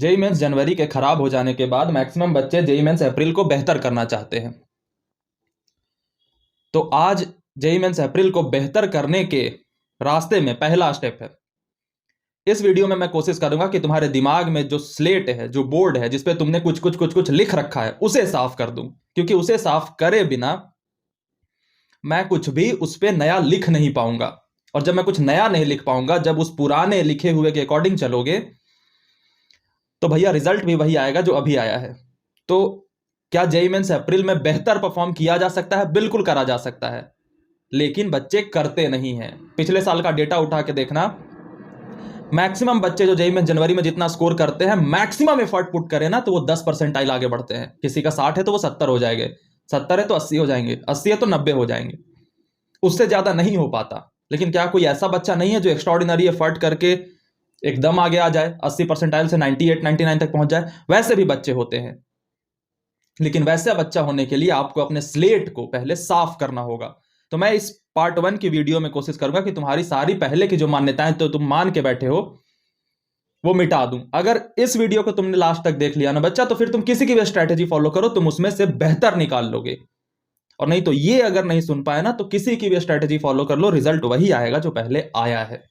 JEE mains जनवरी के खराब हो जाने के बाद मैक्सिमम बच्चे जेई मेंस अप्रैल को बेहतर करना चाहते हैं। तो आज जेई मेंस अप्रैल को बेहतर करने के रास्ते में पहला स्टेप है। इस वीडियो में मैं कोशिश करूंगा कि तुम्हारे दिमाग में जो स्लेट है, जो बोर्ड है, जिसपे तुमने कुछ कुछ कुछ कुछ लिख रखा है, उसे साफ कर दूं, क्योंकि उसे साफ करे बिना मैं कुछ भी उस पे नया लिख नहीं पाऊंगा। और जब मैं कुछ नया नहीं लिख पाऊंगा, जब उस पुराने लिखे हुए के अकॉर्डिंग चलोगे, तो भैया रिजल्ट भी वही आएगा जो अभी आया है। तो क्या जेईई मेंस अप्रैल में बेहतर परफॉर्म किया जा सकता है? बिल्कुल करा जा सकता है, लेकिन बच्चे करते नहीं हैं। पिछले साल का डेटा उठा के देखना, मैक्सिमम बच्चे जो जेईई मेंस जनवरी में जितना स्कोर करते हैं, मैक्सिमम एफर्ट पुट करें ना, तो वो 10% आगे बढ़ते हैं। किसी का 60 है तो वो 70 हो जाएंगे, 70 है तो 80 हो जाएंगे, 80 है तो 90 हो जाएंगे, उससे ज्यादा नहीं हो पाता। लेकिन क्या कोई ऐसा बच्चा नहीं है जो एक्स्ट्राऑर्डिनरी एफर्ट करके एकदम आगे आ जाए, 80% से 98 99 तक पहुंच जाए? वैसे भी बच्चे होते हैं, लेकिन वैसा बच्चा होने के लिए आपको अपने स्लेट को पहले साफ करना होगा। तो मैं इस पार्ट 1 की वीडियो में कोशिश करूंगा कि तुम्हारी सारी पहले की जो मान्यताएं तो तुम मान के बैठे हो, वो मिटा दूं। अगर इस वीडियो को तुमने लास्ट तक देख लिया ना बच्चा, तो फिर तुम किसी की भी स्ट्रैटेजी फॉलो करो, तुम उसमें से बेहतर निकाल लोगे। और नहीं तो ये अगर नहीं सुन पाए ना, तो किसी की भी स्ट्रैटेजी फॉलो कर लो, रिजल्ट वही आएगा जो पहले आया है।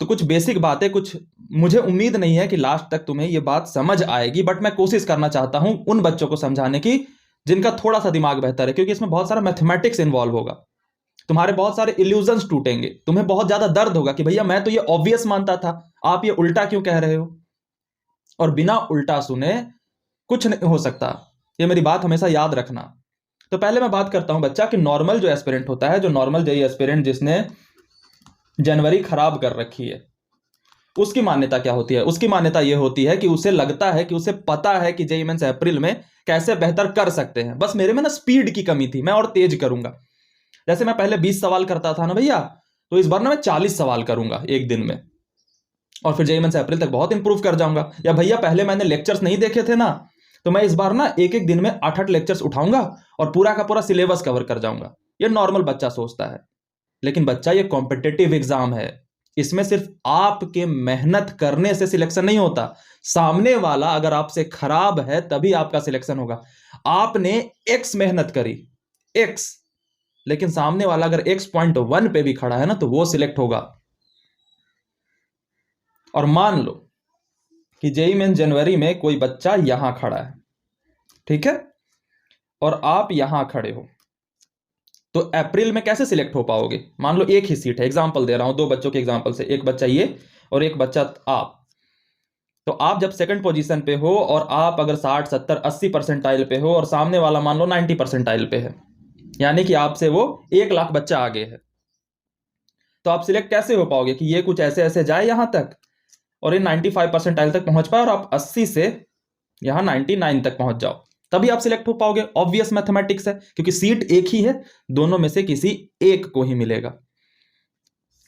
तो कुछ बेसिक बातें, कुछ मुझे उम्मीद नहीं है कि लास्ट तक तुम्हें ये बात समझ आएगी, बट मैं कोशिश करना चाहता हूं उन बच्चों को समझाने की जिनका थोड़ा सा दिमाग बेहतर है, क्योंकि इसमें बहुत सारा मैथमेटिक्स इन्वॉल्व होगा। तुम्हारे बहुत सारे इल्यूजन्स टूटेंगे, तुम्हें बहुत ज्यादा दर्द होगा कि भैया मैं तो ये ऑब्वियस मानता था, आप ये उल्टा क्यों कह रहे हो। और बिना उल्टा सुने कुछ नहीं हो सकता, ये मेरी बात हमेशा याद रखना। तो पहले मैं बात करता हूं बच्चा कि नॉर्मल जो एस्पिरेंट होता है, जो नॉर्मल जेईई एस्पिरेंट जिसने जनवरी खराब कर रखी है, उसकी मान्यता क्या होती है? उसकी मान्यता यह होती है कि उसे लगता है कि उसे पता है कि जेईई मेंस अप्रैल में कैसे बेहतर कर सकते हैं, बस मेरे में ना स्पीड की कमी थी, मैं और तेज करूंगा। जैसे मैं पहले 20 सवाल करता था ना भैया, तो इस बार ना मैं 40 सवाल करूंगा एक दिन में, और फिर जेईई मेंस अप्रैल तक बहुत इंप्रूव कर जाऊंगा। या भैया पहले मैंने लेक्चर्स नहीं देखे थे ना, तो मैं इस बार ना एक एक दिन में 8-8 लेक्चर्स उठाऊंगा और पूरा का पूरा सिलेबस कवर कर जाऊंगा। ये नॉर्मल बच्चा सोचता है। लेकिन बच्चा, ये कॉम्पिटिटिव एग्जाम है, इसमें सिर्फ आपके मेहनत करने से सिलेक्शन नहीं होता। सामने वाला अगर आपसे खराब है तभी आपका सिलेक्शन होगा। आपने एक्स मेहनत करी, एक्स, लेकिन सामने वाला अगर X.1 पे भी खड़ा है ना, तो वो सिलेक्ट होगा। और मान लो कि जेईई मेंस जनवरी में कोई बच्चा यहां खड़ा है, ठीक है, और आप यहां खड़े हो, तो अप्रैल में कैसे सिलेक्ट हो पाओगे? मान लो एक ही सीट है, एग्जांपल दे रहा हूं, दो बच्चों के एग्जांपल से, एक बच्चा ये और एक बच्चा आप। तो आप जब सेकंड पोजीशन पे हो और आप अगर 60 70 80 परसेंटाइल पे हो, और सामने वाला मान लो 90 परसेंटाइल पे है, यानी कि आपसे वो 1 लाख बच्चा आगे है, तो आप सिलेक्ट कैसे हो पाओगे कि ये कुछ ऐसे ऐसे जाए यहां तक और ये 95 परसेंटाइल तक पहुंच पाए, और आप 80 से यहां 99 तक पहुंच जाओ? तभी आप सिलेक्ट हो पाओगे। ऑब्वियस मैथमेटिक्स है, क्योंकि सीट एक ही है, दोनों में से किसी एक को ही मिलेगा।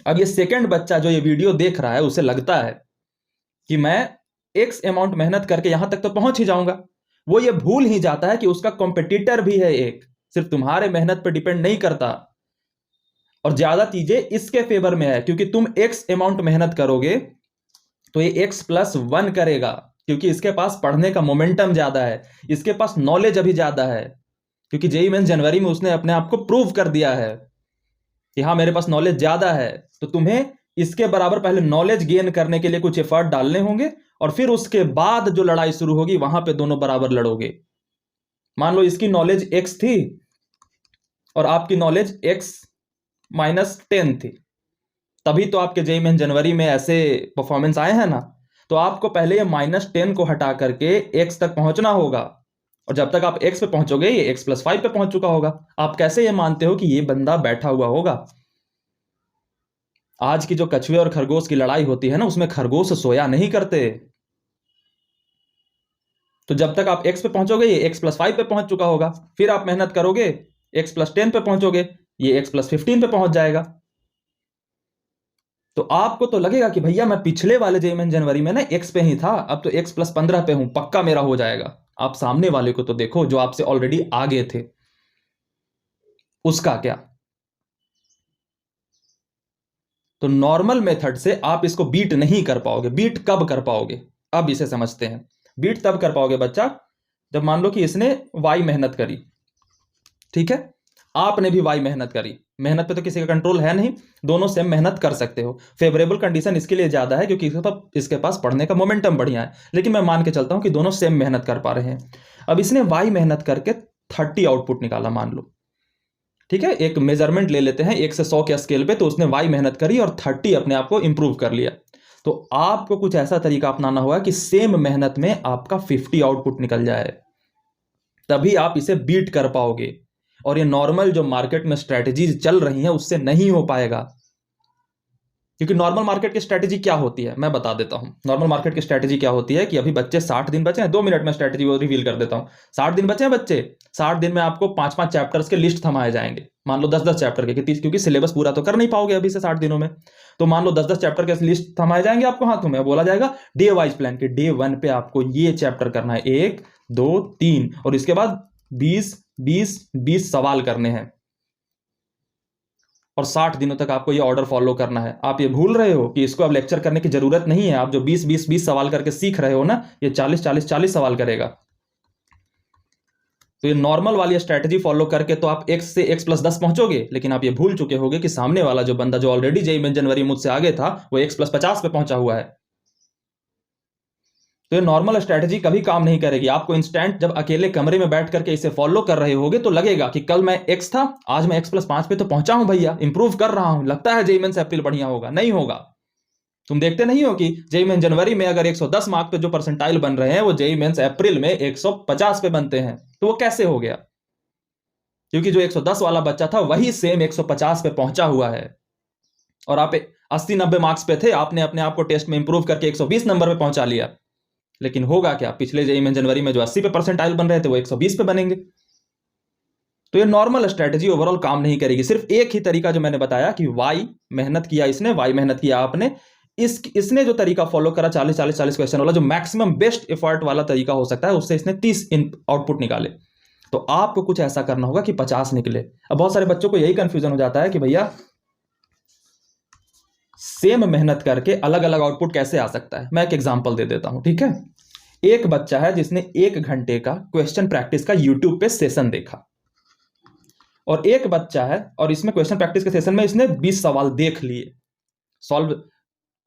अब ये सेकंड बच्चा जो ये वीडियो देख रहा है, उसे लगता है कि मैं एक्स अमाउंट मेहनत करके यहां तक तो पहुंच ही जाऊंगा। वो ये भूल ही जाता है कि उसका कॉम्पिटिटर भी है एक, सिर्फ तुम्हारे मेहनत पर डिपेंड नहीं करता। और ज्यादा चीजें इसके फेवर में है, क्योंकि तुम एक्स अमाउंट मेहनत करोगे तो ये X+1 करेगा, क्योंकि इसके पास पढ़ने का मोमेंटम ज्यादा है, इसके पास नॉलेज अभी ज्यादा है, क्योंकि जेईई मेंस जनवरी में उसने अपने आप को प्रूव कर दिया है कि हाँ मेरे पास नॉलेज ज्यादा है। तो तुम्हें इसके बराबर पहले नॉलेज गेन करने के लिए कुछ एफर्ट डालने होंगे, और फिर उसके बाद जो लड़ाई शुरू होगी वहां पे दोनों बराबर लड़ोगे। मान लो इसकी नॉलेज X थी और आपकी नॉलेज X-10 थी, तभी तो आपके जेईई मेंस जनवरी में ऐसे परफॉर्मेंस आए हैं ना। तो आपको पहले ये -10 को हटा करके एक्स तक पहुंचना होगा, और जब तक आप एक्स पे पहुंचोगे ये X+5 पे पहुंच चुका होगा। आप कैसे ये मानते हो कि ये बंदा बैठा हुआ होगा? आज की जो कछुए और खरगोश की लड़ाई होती है ना, उसमें खरगोश सोया नहीं करते। तो जब तक आप एक्स पे पहुंचोगे ये X+5 पे पहुंच चुका होगा, फिर आप मेहनत करोगे X+10 पे पहुंचोगे, ये X+15 पे पहुंच जाएगा। तो आपको तो लगेगा कि भैया मैं पिछले वाले जेईई मेंस जनवरी में ना एक्स पे ही था, अब तो X+15 पे हूं, पक्का मेरा हो जाएगा। आप सामने वाले को तो देखो जो आपसे ऑलरेडी आगे थे, उसका क्या? तो नॉर्मल मेथड से आप इसको बीट नहीं कर पाओगे। बीट कब कर पाओगे, अब इसे समझते हैं। बीट तब कर पाओगे बच्चा जब मान लो कि इसने वाई मेहनत करी, ठीक है, आपने भी वाई मेहनत करी। मेहनत पे तो किसी का कंट्रोल है नहीं, दोनों सेम मेहनत कर सकते हो। फेवरेबल कंडीशन इसके लिए ज्यादा है क्योंकि इसके पास पढ़ने का मोमेंटम बढ़िया है, लेकिन मैं मान के चलता हूं कि दोनों सेम मेहनत कर पा रहे हैं। अब इसने वाई मेहनत करके 30 आउटपुट निकाला मान लो, ठीक है, एक मेजरमेंट ले लेते हैं 1 से 100 के स्केल पे। तो उसने वाई मेहनत करी और 30 अपने आप को इंप्रूव कर लिया। तो आपको कुछ ऐसा तरीका अपनाना होगा कि सेम मेहनत में आपका 50 आउटपुट निकल जाए, तभी आप इसे बीट कर पाओगे। और ये नॉर्मल जो मार्केट में स्ट्रेटजीज चल रही हैं उससे नहीं हो पाएगा। क्योंकि नॉर्मल मार्केट की स्ट्रेटजी क्या होती है मैं बता देता हूं। नॉर्मल मार्केट की स्ट्रेटजी क्या होती है कि अभी बच्चे 60 दिन बचे हैं, 2 मिनट में स्ट्रेटजी वो रिवील कर देता हूं। 60 दिन बचे हैं बच्चे, 60 दिन में आपको 5-5 चैप्टर्स के लिस्ट थमाए जाएंगे, मान लो 10-10 चैप्टर के, क्योंकि सिलेबस पूरा तो कर नहीं पाओगे अभी से 60 दिनों में। तो मान लो 10-10 चैप्टर के लिस्ट थमाए जाएंगे आपको हाथों में, बोला जाएगा डे वाइज प्लान के डे 1 पे आपको ये चैप्टर करना है, 1 2 3, और इसके बाद 20 सवाल करने हैं और 60 दिनों तक आपको ये ऑर्डर फॉलो करना है। आप ये भूल रहे हो कि इसको अब लेक्चर करने की जरूरत नहीं है। आप जो 20 सवाल करके सीख रहे हो ना, ये 40 सवाल करेगा। तो ये नॉर्मल वाली स्ट्रेटजी फॉलो करके तो आप x से x+10 पहुंचोगे, लेकिन आप ये भूल चुके होगे कि सामने वाला जो बंदा जो ऑलरेडी जेईई मेन जनवरी मुझसे आगे था वो x+50 पे पहुंचा हुआ है। तो ये नॉर्मल स्ट्रेटजी कभी काम नहीं करेगी। आपको इंस्टेंट जब अकेले कमरे में बैठ करके इसे फॉलो कर रहे होगे तो लगेगा कि कल मैं x था, आज मैं x+5 पे तो पहुंचा हूं भैया, इंप्रूव कर रहा हूं, लगता है जेईई मेंस अप्रैल बढ़िया होगा। नहीं होगा। तुम देखते नहीं हो कि जेईई मेंस जनवरी में अगर 110 मार्क पे जो परसेंटाइल बन रहे हैं वो जेईई मेंस अप्रैल में 150 पे बनते हैं। तो वो कैसे हो गया? क्योंकि जो 110 वाला बच्चा था वही सेम 150 पे पहुंचा हुआ है, और आप 80-90 मार्क्स पे थे, आपने अपने आप को टेस्ट में इंप्रूव करके 120 नंबर पे पहुंचा लिया। लेकिन होगा क्या? पिछले जेईई मेन जनवरी में जो 80 पे परसेंटाइल बन रहे थे वो 120 पे बनेंगे। तो ये नॉर्मल स्ट्रेटजी ओवरऑल काम नहीं करेगी। सिर्फ एक ही तरीका जो मैंने बताया कि वाई मेहनत किया इसने, वाई मेहनत किया आपने, इसने जो तरीका फॉलो करा 40 क्वेश्चन वाला, जो मैक्सिमम बेस्ट एफर्ट वाला तरीका हो सकता है, उससे इसने 30 आउटपुट निकाले। तो आपको कुछ ऐसा करना होगा कि 50 निकले। अब बहुत सारे बच्चों को यही कंफ्यूजन हो जाता है कि भैया सेम मेहनत करके अलग अलग आउटपुट कैसे आ सकता है। मैं एक एग्जांपल दे देता हूं, ठीक है। एक बच्चा है जिसने 1 घंटे का क्वेश्चन प्रैक्टिस का यूट्यूब पे सेशन देखा, और एक बच्चा है और इसमें क्वेश्चन प्रैक्टिस के सेशन में इसने 20 सवाल देख लिए, सॉल्व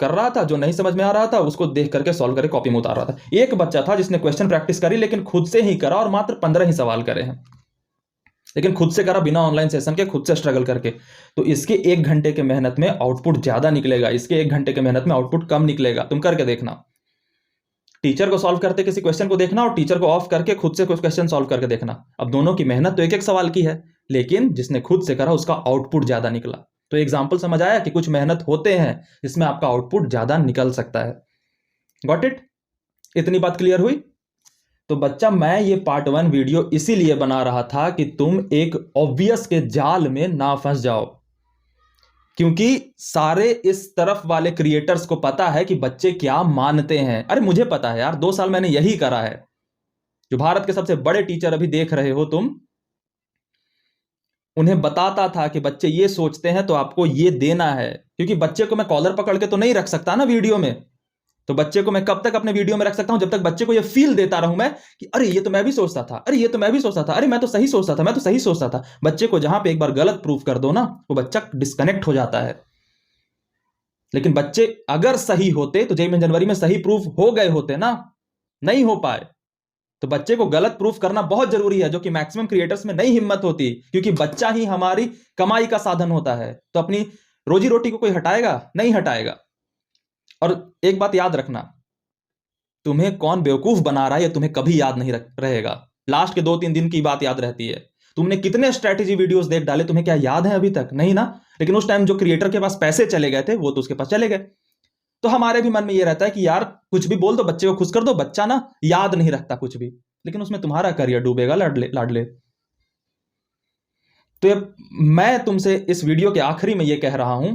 कर रहा था, जो नहीं समझ में आ रहा था उसको देख करके सॉल्व करके कॉपी में उतार रहा था। एक बच्चा था जिसने क्वेश्चन प्रैक्टिस करी लेकिन खुद से ही करा और मात्र 15 ही सवाल करे हैं, लेकिन खुद से करा बिना ऑनलाइन सेशन के, खुद से स्ट्रगल करके। तो इसके 1 घंटे के मेहनत में आउटपुट ज्यादा निकलेगा, इसके 1 घंटे के मेहनत में आउटपुट कम निकलेगा। तुम करके देखना, टीचर को सॉल्व करते किसी क्वेश्चन को देखना और टीचर को ऑफ करके खुद से कुछ क्वेश्चन सॉल्व करके देखना। अब दोनों की मेहनत तो 1-1 सवाल की है, लेकिन जिसने खुद से करा उसका आउटपुट ज्यादा निकला। तो एग्जाम्पल समझ आया कि कुछ मेहनत होते हैं जिसमें आपका आउटपुट ज्यादा निकल सकता है। Got it? इतनी बात क्लियर हुई? तो बच्चा, मैं ये पार्ट 1 वीडियो इसीलिए बना रहा था कि तुम एक ऑब्वियस के जाल में ना फंस जाओ, क्योंकि सारे इस तरफ वाले क्रिएटर्स को पता है कि बच्चे क्या मानते हैं। अरे मुझे पता है यार, 2 साल मैंने यही करा है। जो भारत के सबसे बड़े टीचर अभी देख रहे हो तुम, उन्हें बताता था कि बच्चे ये सोचते हैं तो आपको ये देना है। क्योंकि बच्चे को मैं कॉलर पकड़ के तो नहीं रख सकता ना वीडियो में, तो बच्चे को मैं कब तक अपने वीडियो में रख सकता हूं? जब तक बच्चे को ये फील देता रहूं मैं कि अरे ये तो मैं भी सोचता था, अरे ये तो मैं भी सोचता था, अरे मैं तो सही सोचता था, मैं तो सही सोचता था। बच्चे को जहां पे एक बार गलत प्रूफ कर दो ना, वो बच्चा डिस्कनेक्ट हो जाता है। लेकिन बच्चे अगर सही होते तो जेईई मेन जनवरी में सही प्रूफ हो गए होते ना, नहीं हो पाए। तो बच्चे को गलत प्रूफ करना बहुत जरूरी है, जो कि मैक्सिमम क्रिएटर्स में नहीं हिम्मत होती, क्योंकि बच्चा ही हमारी कमाई का साधन होता है। तो अपनी रोजी रोटी को कोई हटाएगा? नहीं हटाएगा। और एक बात याद रखना, तुम्हें कौन बेवकूफ बना रहा है ये तुम्हें कभी याद नहीं रहेगा। लास्ट के 2-3 दिन की बात याद रहती है। तुमने कितने स्ट्रेटेजी वीडियोस देख डाले, तुम्हें क्या याद है? अभी तक नहीं ना। लेकिन उस टाइम जो क्रिएटर के पास पैसे चले गए थे वो तो उसके पास चले गए। तो हमारे भी मन में ये रहता है कि यार कुछ भी बोल दो, बच्चे को खुश कर दो, बच्चा ना याद नहीं रखता कुछ भी, लेकिन उसमें तुम्हारा करियर डूबेगा लाडले। तो मैं तुमसे इस वीडियो के आखिरी में ये कह रहा हूं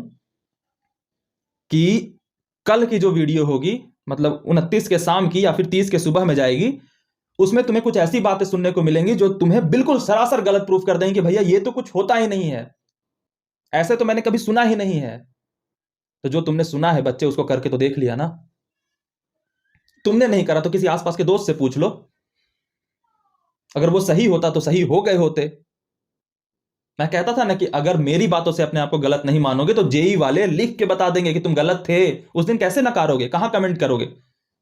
कि कल की जो वीडियो होगी, मतलब 29 के शाम की या फिर 30 के सुबह में जाएगी, उसमें तुम्हें कुछ ऐसी बातें सुनने को मिलेंगी जो तुम्हें बिल्कुल सरासर गलत प्रूफ कर देंगे कि भैया ये तो कुछ होता ही नहीं है, ऐसे तो मैंने कभी सुना ही नहीं है। तो जो तुमने सुना है बच्चे, उसको करके तो देख लिया ना। तुमने नहीं करा तो किसी आसपास के दोस्त से पूछ लो, अगर वो सही होता तो सही हो गए होते। मैं कहता था ना कि अगर मेरी बातों से अपने आप को गलत नहीं मानोगे तो जेई वाले लिख के बता देंगे कि तुम गलत थे। उस दिन कैसे नकारोगे, कहां कमेंट करोगे?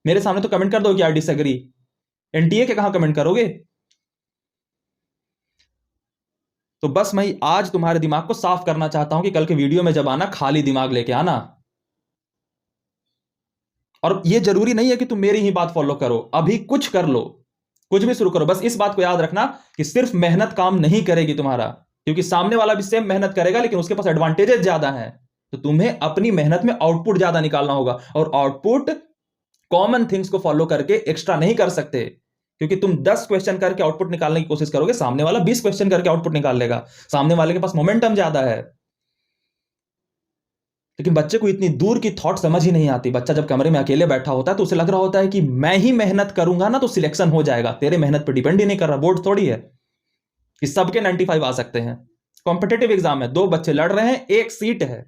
मेरे सामने तो कमेंट कर दोगे आई डिसएग्री। एनटीए के कहां कमेंट करोगे? तो बस मैं आज तुम्हारे दिमाग को साफ करना चाहता हूं कि कल के वीडियो में जब आना, खाली दिमाग लेके आना। और ये जरूरी नहीं है कि तुम मेरी ही बात फॉलो करो, अभी कुछ कर लो, कुछ भी शुरू करो। बस इस बात को याद रखना कि सिर्फ मेहनत काम नहीं करेगी तुम्हारा, क्योंकि सामने वाला भी सेम मेहनत करेगा लेकिन उसके पास एडवांटेजेस ज्यादा हैं। तो तुम्हें अपनी मेहनत में आउटपुट ज्यादा निकालना होगा, और आउटपुट कॉमन थिंग्स को फॉलो करके एक्स्ट्रा नहीं कर सकते। क्योंकि तुम 10 क्वेश्चन करके आउटपुट निकालने की कोशिश करोगे, सामने वाला 20 क्वेश्चन करके आउटपुट निकाल लेगा। सामने वाले के पास मोमेंटम ज्यादा है। लेकिन बच्चे को इतनी दूर की थॉट समझ ही नहीं आती। बच्चा जब कमरे में अकेले बैठा होता है तो उसे लग रहा होता है कि मैं ही मेहनत करूंगा ना तो सिलेक्शन हो जाएगा। तेरे मेहनत पर डिपेंड ही नहीं कर रहा, बोर्ड थोड़ी है कि सबके 95 आ सकते हैं। कॉम्पिटेटिव एग्जाम है, 2 बच्चे लड़ रहे हैं, 1 सीट है।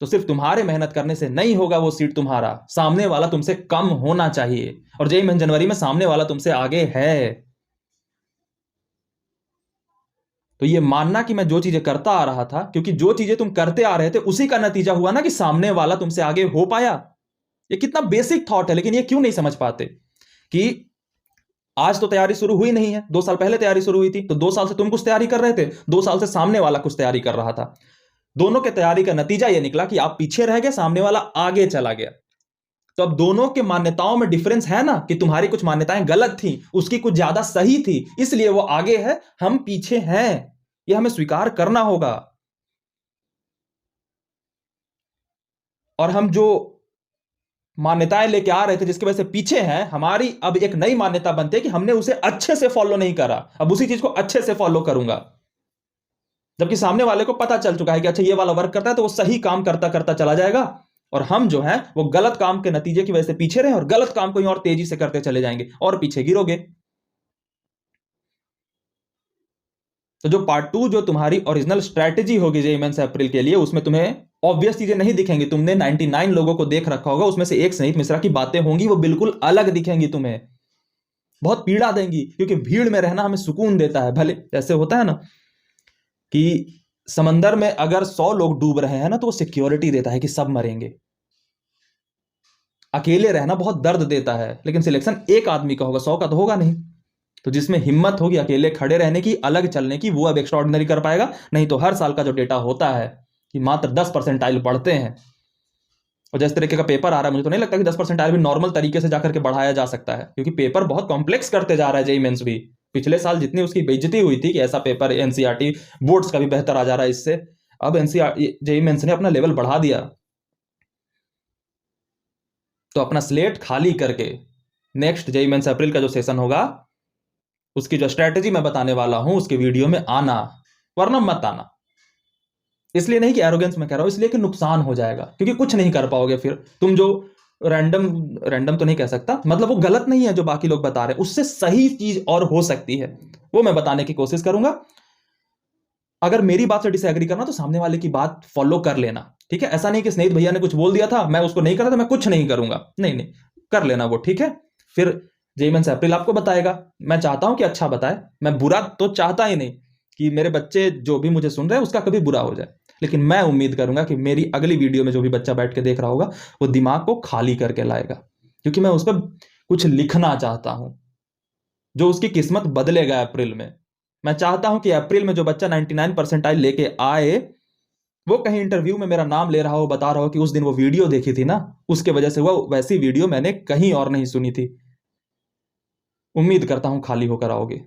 तो सिर्फ तुम्हारे मेहनत करने से नहीं होगा वो सीट तुम्हारा, सामने वाला तुमसे कम होना चाहिए। और जेईई मेन जनवरी में सामने वाला तुमसे आगे है। तो ये मानना कि मैं जो चीजें करता आ रहा था, क्योंकि जो चीजें तुम करते आ रहे थे उसी का नतीजा हुआ ना कि सामने वाला तुमसे आगे हो पाया। ये कितना बेसिक थॉट है, लेकिन ये क्यों नहीं समझ पाते कि आज तो तैयारी शुरू हुई नहीं है, 2 साल पहले तैयारी शुरू हुई थी। तो 2 साल से तुम कुछ तैयारी कर रहे थे, 2 साल से सामने वाला कुछ तैयारी कर रहा था। दोनों के तैयारी का नतीजा यह निकला कि आप पीछे रह गए, सामने वाला आगे चला गया। तो अब दोनों के मान्यताओं में डिफरेंस है ना, कि तुम्हारी कुछ मान्यताएं गलत थी, उसकी कुछ ज्यादा सही थी, इसलिए वो आगे है, हम पीछे हैं। यह हमें स्वीकार करना होगा। और हम जो मान्यताएं लेके आ रहे थे जिसकी वजह से पीछे हैं, हमारी अब एक नई मान्यता बनती है कि हमने उसे अच्छे से फॉलो नहीं करा, अब उसी चीज को अच्छे से फॉलो करूंगा। जबकि सामने वाले को पता चल चुका है कि अच्छा ये वाला वर्क करता है, तो वो सही काम करता करता चला जाएगा। और हम जो है वो गलत काम के नतीजे की वजह से पीछे रहे, और गलत काम को और तेजी से करते चले जाएंगे और पीछे गिरोगे। तो जो पार्ट 2 जो तुम्हारी ओरिजिनल स्ट्रेटेजी होगी जेईई मेंस अप्रैल के लिए, उसमें तुम्हें ऑब्वियस चीजें नहीं दिखेंगी। तुमने 99 लोगों को देख रखा होगा, उसमें से एक स्नेहित मिश्रा की बातें होंगी, वो बिल्कुल अलग दिखेंगी तुम्हें, बहुत पीड़ा देंगी। क्योंकि भीड़ में रहना हमें सुकून देता है। भले जैसे होता है ना कि समंदर में अगर 100 लोग डूब रहे हैं ना, तो वो सिक्योरिटी देता है कि सब मरेंगे। अकेले रहना बहुत दर्द देता है, लेकिन सिलेक्शन एक आदमी का होगा, 100 का तो होगा नहीं। तो जिसमें हिम्मत होगी अकेले खड़े रहने की, अलग चलने की, वो अब एक्स्ट्राऑर्डिनरी कर पाएगा। नहीं तो हर साल का जो डेटा होता है कि मात्र 10 परसेंटाइल बढ़ते हैं। और जिस तरीके का पेपर आ रहा है, मुझे तो नहीं लगता कि 10 परसेंटाइल भी नॉर्मल तरीके से जाकर के बढ़ाया जा सकता है, क्योंकि पेपर बहुत कॉम्प्लेक्स करते जा रहा है जेईई मेंस भी। पिछले साल जितनी उसकी बेइज्जती हुई थी कि ऐसा पेपर, एनसीईआरटी बोर्ड्स का भी बेहतर आ जा रहा है इससे, अब एनसीईआरटी जेईई मेंस ने अपना लेवल बढ़ा दिया। तो अपना स्लेट खाली करके नेक्स्ट जेईई मेंस अप्रैल का जो सेशन होगा, उसकी जो स्ट्रेटेजी मैं बताने वाला हूं, उसके वीडियो में आना, वरना मत आना। इसलिए नहीं कि एरोगेंस में कह रहा हूं, इसलिए कि नुकसान हो जाएगा, क्योंकि कुछ नहीं कर पाओगे। फिर तुम जो रैंडम तो नहीं कह सकता, मतलब वो गलत नहीं है जो बाकी लोग बता रहे हैं, उससे सही चीज और हो सकती है, वो मैं बताने की कोशिश करूंगा। अगर मेरी बात से डिसएग्री करना तो सामने वाले की बात फॉलो कर लेना, ठीक है। ऐसा नहीं कि स्नेहित भैया ने कुछ बोल दिया था, मैं उसको नहीं कर रहा था, मैं कुछ नहीं करूंगा, नहीं नहीं, कर लेना वो, ठीक है। फिर जेईई मेंस अप्रैल आपको बताएगा। मैं चाहता हूं कि अच्छा बताए, मैं बुरा तो चाहता ही नहीं कि मेरे बच्चे जो भी मुझे सुन रहे हैं उसका कभी बुरा हो जाए। लेकिन मैं उम्मीद करूंगा कि मेरी अगली वीडियो में जो भी बच्चा बैठ के देख रहा होगा, वो दिमाग को खाली करके लाएगा, क्योंकि मैं उस पर कुछ लिखना चाहता हूं जो उसकी किस्मत बदलेगा अप्रैल में। मैं चाहता हूं कि अप्रैल में जो बच्चा 99 परसेंटाइल लेके आए, वो कहीं इंटरव्यू में मेरा नाम ले रहा हो, बता रहा हो कि उस दिन वो वीडियो देखी थी ना, उसके वजह से वो वैसी वीडियो मैंने कहीं और नहीं सुनी थी। उम्मीद करता हूं खाली होकर आओगे।